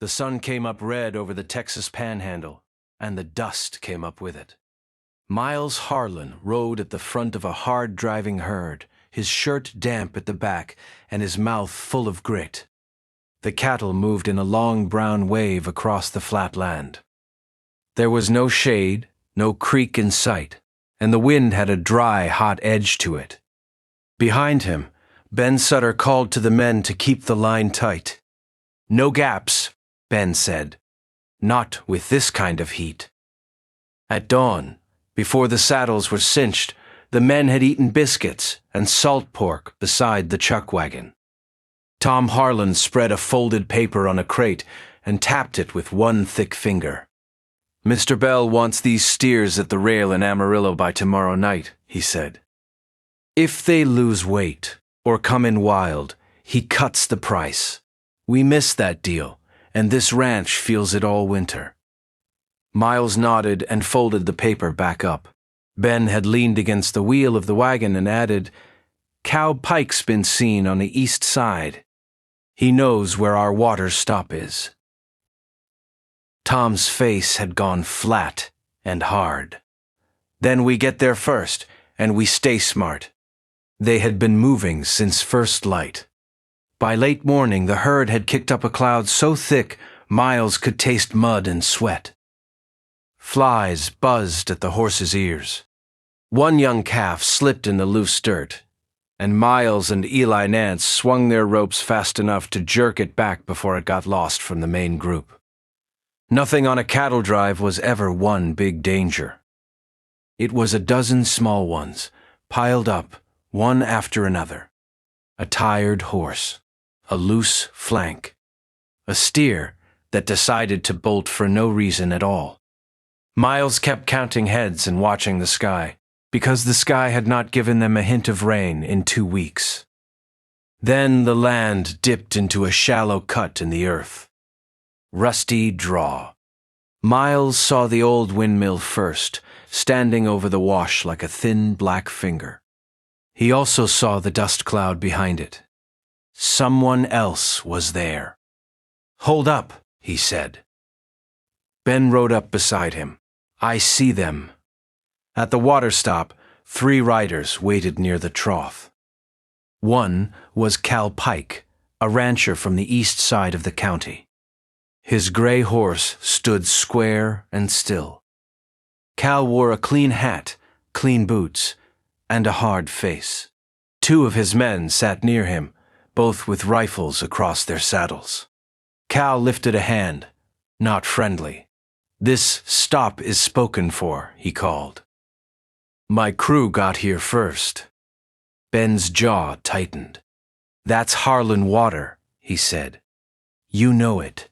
The sun came up red over the Texas Panhandle, and the dust came up with it. Miles Harlan rode at the front of a hard-driving herd, his shirt damp at the back and his mouth full of grit. The cattle moved in a long brown wave across the flat land. There was no shade, no creek in sight, and the wind had a dry, hot edge to it. Behind him, Ben Sutter called to the men to keep the line tight. "No gaps," Ben said. "Not with this kind of heat." At dawn, before the saddles were cinched, the men had eaten biscuits and salt pork beside the chuck wagon. Tom Harlan spread a folded paper on a crate and tapped it with one thick finger. "Mr. Bell wants these steers at the rail in Amarillo by tomorrow night," he said. "If they lose weight or come in wild, he cuts the price. We missed that deal, and this ranch feels it all winter." Miles nodded and folded the paper back up. Ben had leaned against the wheel of the wagon and added, "Cow Pike's been seen on the east side. He knows where our water stop is." Tom's face had gone flat and hard. "Then we get there first, and we stay smart." They had been moving since first light. By late morning, the herd had kicked up a cloud so thick Miles could taste mud and sweat. Flies buzzed at the horses' ears. One young calf slipped in the loose dirt, and Miles and Eli Nance swung their ropes fast enough to jerk it back before it got lost from the main group. Nothing on a cattle drive was ever one big danger. It was a dozen small ones, piled up, one after another. A tired horse, a loose flank, a steer that decided to bolt for no reason at all. Miles kept counting heads and watching the sky, because the sky had not given them a hint of rain in 2 weeks. Then the land dipped into a shallow cut in the earth. Rusty draw. Miles saw the old windmill first, standing over the wash like a thin black finger. He also saw the dust cloud behind it. Someone else was there. "Hold up," he said. Ben rode up beside him. "I see them." At the water stop, 3 riders waited near the trough. One was Cal Pike, a rancher from the east side of the county. His gray horse stood square and still. Cal wore a clean hat, clean boots, and a hard face. 2 of his men sat near him, both with rifles across their saddles. Cal lifted a hand, not friendly. "This stop is spoken for," he called. "My crew got here first." Ben's jaw tightened. "That's Harlan water," he said. "You know it."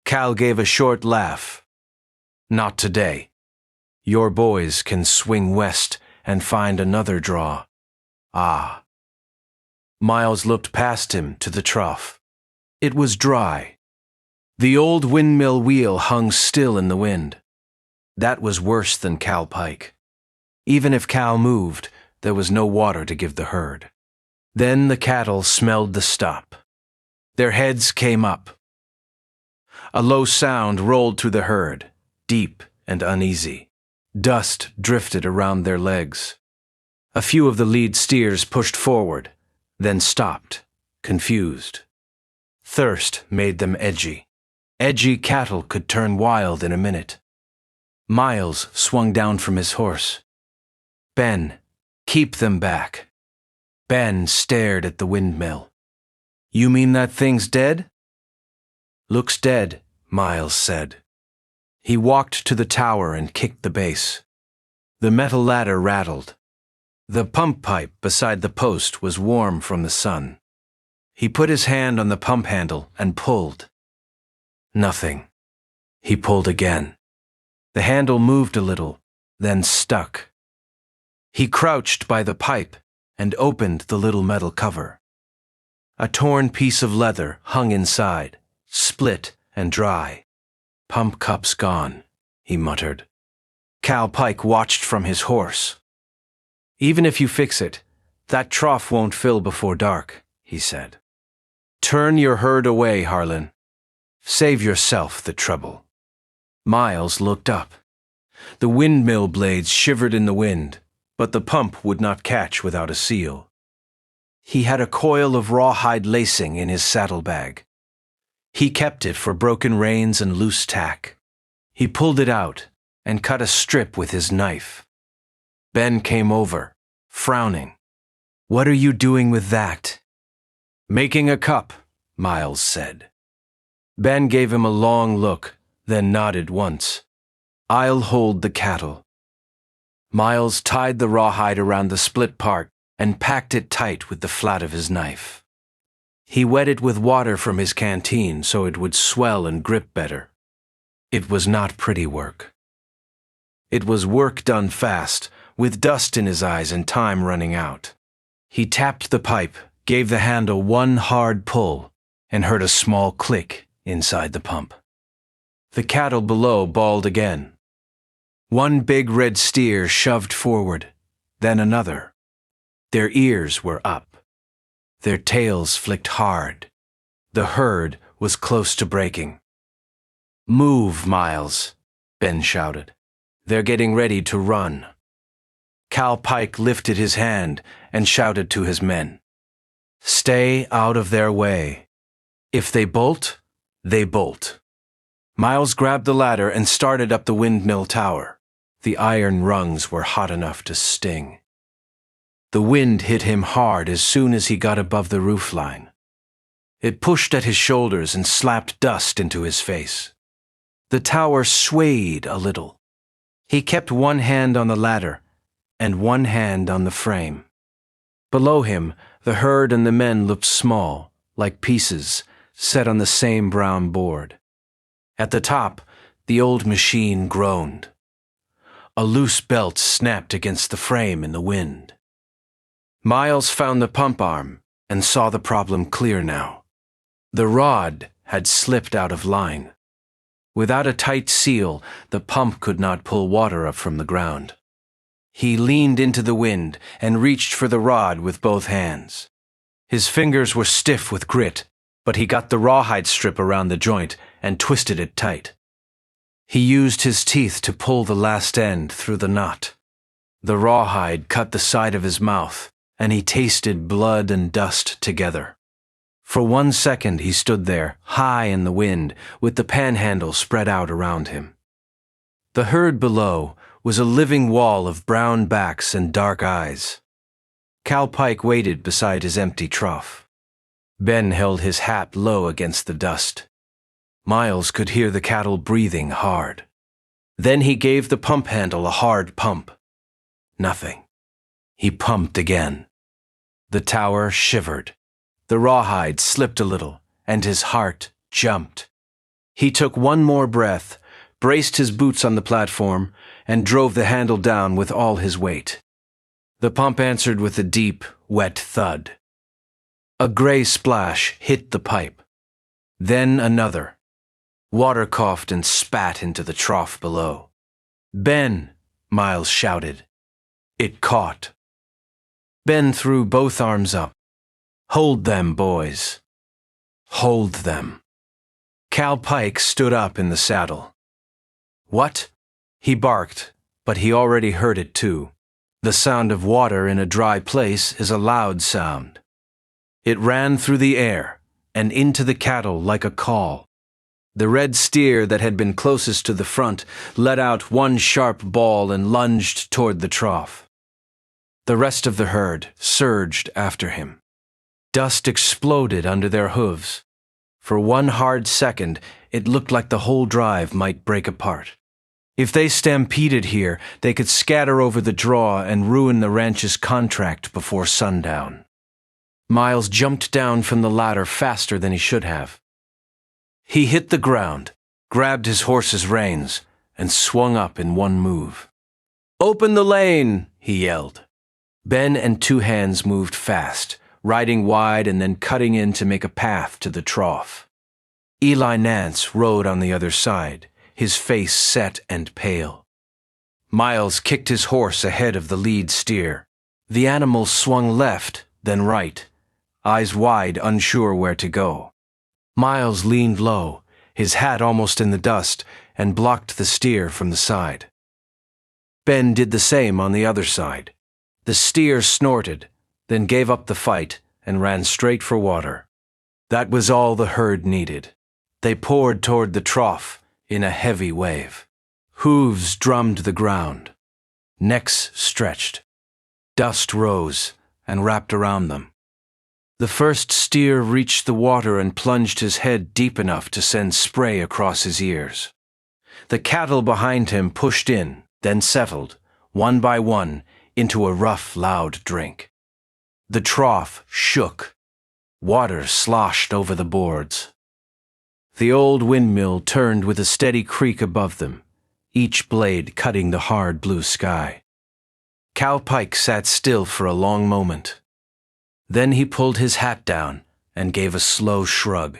Cal gave a short laugh. "Not today. Your boys can swing west and find another draw." "Ah." Miles looked past him to the trough. It was dry. The old windmill wheel hung still in the wind. That was worse than Cal Pike. Even if Cal moved, there was no water to give the herd. Then the cattle smelled the stop. Their heads came up. A low sound rolled through the herd, deep and uneasy. Dust drifted around their legs. A few of the lead steers pushed forward, then stopped, confused. Thirst made them edgy. Edgy cattle could turn wild in a minute. Miles swung down from his horse. "Ben, keep them back." Ben stared at the windmill. "You mean that thing's dead?" "Looks dead," Miles said. He walked to the tower and kicked the base. The metal ladder rattled. The pump pipe beside the post was warm from the sun. He put his hand on the pump handle and pulled. Nothing. He pulled again. The handle moved a little, then stuck. He crouched by the pipe and opened the little metal cover. A torn piece of leather hung inside, split and dry. "Pump cup's gone," he muttered. Cal Pike watched from his horse. "Even if you fix it, that trough won't fill before dark," he said. "Turn your herd away, Harlan." Save yourself the trouble." Miles looked up. The windmill blades shivered in the wind, but the pump would not catch without a seal. He had a coil of rawhide lacing in his saddlebag. He kept it for broken reins and loose tack. He pulled it out and cut a strip with his knife. Ben came over, frowning. "What are you doing with that?" "Making a cup," Miles said. Ben gave him a long look, then nodded once. "I'll hold the cattle." Miles tied the rawhide around the split part and packed it tight with the flat of his knife. He wet it with water from his canteen so it would swell and grip better. It was not pretty work. It was work done fast, with dust in his eyes and time running out. He tapped the pipe, gave the handle one hard pull, and heard a small click inside the pump. The cattle below bawled again. One big red steer shoved forward, then another. Their ears were up. Their tails flicked hard. The herd was close to breaking. "Move, Miles," Ben shouted. "They're getting ready to run." Cal Pike lifted his hand and shouted to his men. "Stay out of their way. If they bolt, they bolt." Miles grabbed the ladder and started up the windmill tower. The iron rungs were hot enough to sting. The wind hit him hard as soon as he got above the roofline. It pushed at his shoulders and slapped dust into his face. The tower swayed a little. He kept one hand on the ladder and one hand on the frame. Below him, the herd and the men looked small, like pieces set on the same brown board. At the top, the old machine groaned. A loose belt snapped against the frame in the wind. Miles found the pump arm and saw the problem clear now. The rod had slipped out of line. Without a tight seal, the pump could not pull water up from the ground. He leaned into the wind and reached for the rod with both hands. His fingers were stiff with grit, but he got the rawhide strip around the joint and twisted it tight. He used his teeth to pull the last end through the knot. The rawhide cut the side of his mouth, and he tasted blood and dust together. For 1 second he stood there, high in the wind, with the panhandle spread out around him. The herd below was a living wall of brown backs and dark eyes. Cal Pike waited beside his empty trough. Ben held his hat low against the dust. Miles could hear the cattle breathing hard. Then he gave the pump handle a hard pump. Nothing. He pumped again. The tower shivered. The rawhide slipped a little, and his heart jumped. He took one more breath, braced his boots on the platform, and drove the handle down with all his weight. The pump answered with a deep, wet thud. A gray splash hit the pipe. Then another. Water coughed and spat into the trough below. "Ben!" Miles shouted. It caught. Ben threw both arms up. "Hold them, boys. Hold them." Cal Pike stood up in the saddle. "What?" He barked, but he already heard it too. The sound of water in a dry place is a loud sound. It ran through the air and into the cattle like a call. The red steer that had been closest to the front let out one sharp bawl and lunged toward the trough. The rest of the herd surged after him. Dust exploded under their hooves. For one hard second, it looked like the whole drive might break apart. If they stampeded here, they could scatter over the draw and ruin the ranch's contract before sundown. Miles jumped down from the ladder faster than he should have. He hit the ground, grabbed his horse's reins, and swung up in one move. "Open the lane!" he yelled. Ben and Two Hands moved fast, riding wide and then cutting in to make a path to the trough. Eli Nance rode on the other side, his face set and pale. Miles kicked his horse ahead of the lead steer. The animal swung left, then right, eyes wide, unsure where to go. Miles leaned low, his hat almost in the dust, and blocked the steer from the side. Ben did the same on the other side. The steer snorted, then gave up the fight and ran straight for water. That was all the herd needed. They poured toward the trough in a heavy wave. Hooves drummed the ground. Necks stretched. Dust rose and wrapped around them. The first steer reached the water and plunged his head deep enough to send spray across his ears. The cattle behind him pushed in, then settled, one by one, into a rough, loud drink. The trough shook. Water sloshed over the boards. The old windmill turned with a steady creak above them, each blade cutting the hard blue sky. Cal Pike sat still for a long moment. Then he pulled his hat down and gave a slow shrug.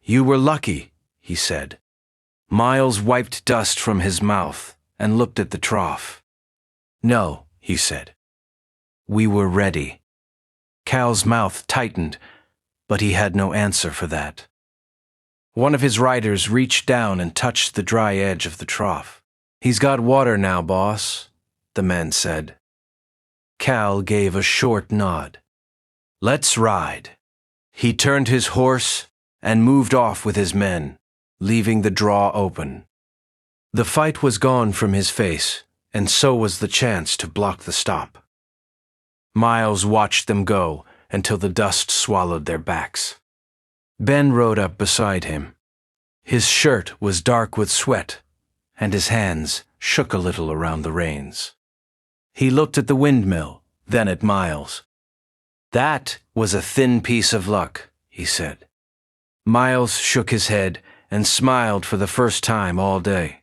"You were lucky," he said. Miles wiped dust from his mouth and looked at the trough. "No," he said. "We were ready." Cal's mouth tightened, but he had no answer for that. One of his riders reached down and touched the dry edge of the trough. "He's got water now, boss," the man said. Cal gave a short nod. "Let's ride." He turned his horse and moved off with his men, leaving the draw open. The fight was gone from his face, and so was the chance to block the stop. Miles watched them go until the dust swallowed their backs. Ben rode up beside him. His shirt was dark with sweat, and his hands shook a little around the reins. He looked at the windmill, then at Miles. "That was a thin piece of luck," he said. Miles shook his head and smiled for the first time all day.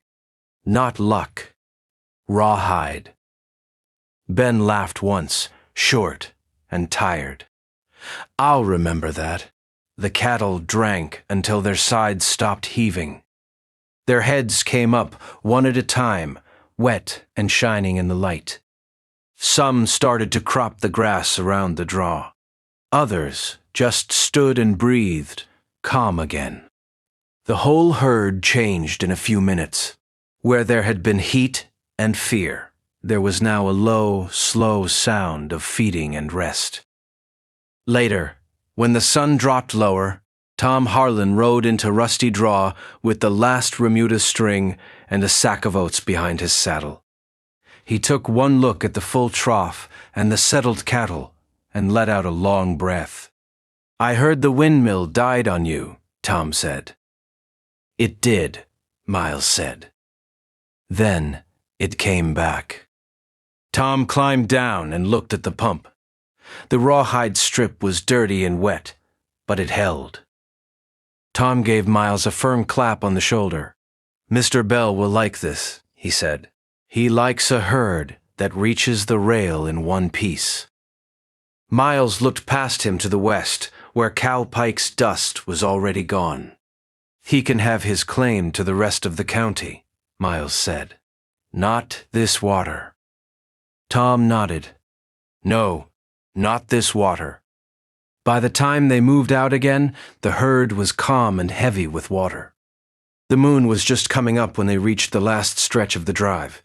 "Not luck. Rawhide." Ben laughed once, short and tired. "I'll remember that." The cattle drank until their sides stopped heaving. Their heads came up one at a time, wet and shining in the light. Some started to crop the grass around the draw. Others just stood and breathed, calm again. The whole herd changed in a few minutes. Where there had been heat and fear, there was now a low, slow sound of feeding and rest. Later, when the sun dropped lower, Tom Harlan rode into Rusty Draw with the last remuda string and a sack of oats behind his saddle. He took one look at the full trough and the settled cattle and let out a long breath. "I heard the windmill died on you," Tom said. "It did," Miles said. Then it came back. Tom climbed down and looked at the pump. The rawhide strip was dirty and wet, but it held. Tom gave Miles a firm clap on the shoulder. "Mr. Bell will like this," he said. "He likes a herd that reaches the rail in one piece." Miles looked past him to the west, where Cal Pike's dust was already gone. "He can have his claim to the rest of the county," Miles said. "Not this water." Tom nodded. "No, not this water." By the time they moved out again, the herd was calm and heavy with water. The moon was just coming up when they reached the last stretch of the drive.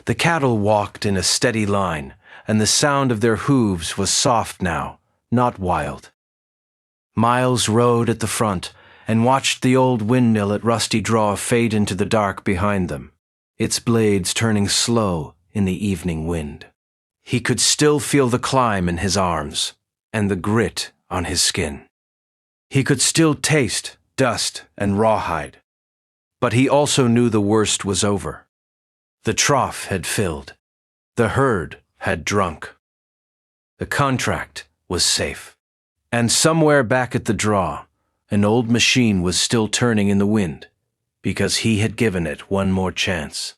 The cattle walked in a steady line, and the sound of their hooves was soft now, not wild. Miles rode at the front and watched the old windmill at Rusty Draw fade into the dark behind them, its blades turning slow in the evening wind. He could still feel the climb in his arms and the grit on his skin. He could still taste dust and rawhide, but he also knew the worst was over. The trough had filled. The herd had drunk. The contract was safe. And somewhere back at the draw, an old machine was still turning in the wind, because he had given it one more chance.